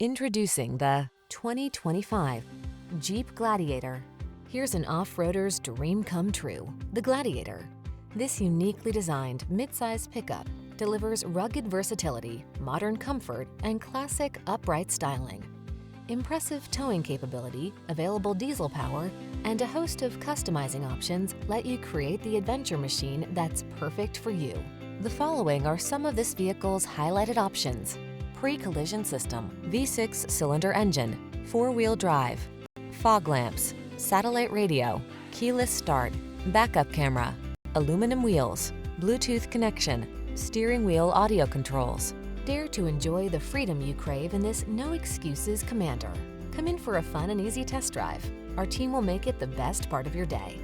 Introducing the 2025 Jeep Gladiator. Here's an off-roader's dream come true, the Gladiator. This uniquely designed midsize pickup delivers rugged versatility, modern comfort, and classic upright styling. Impressive towing capability, available diesel power, and a host of customizing options let you create the adventure machine that's perfect for you. The following are some of this vehicle's highlighted options: pre-collision system, V6 cylinder engine, 4-wheel drive, fog lamps, satellite radio, keyless start, backup camera, aluminum wheels, Bluetooth connection, steering wheel audio controls. Dare to enjoy the freedom you crave in this no excuses Commander. Come in for a fun and easy test drive. Our team will make it the best part of your day.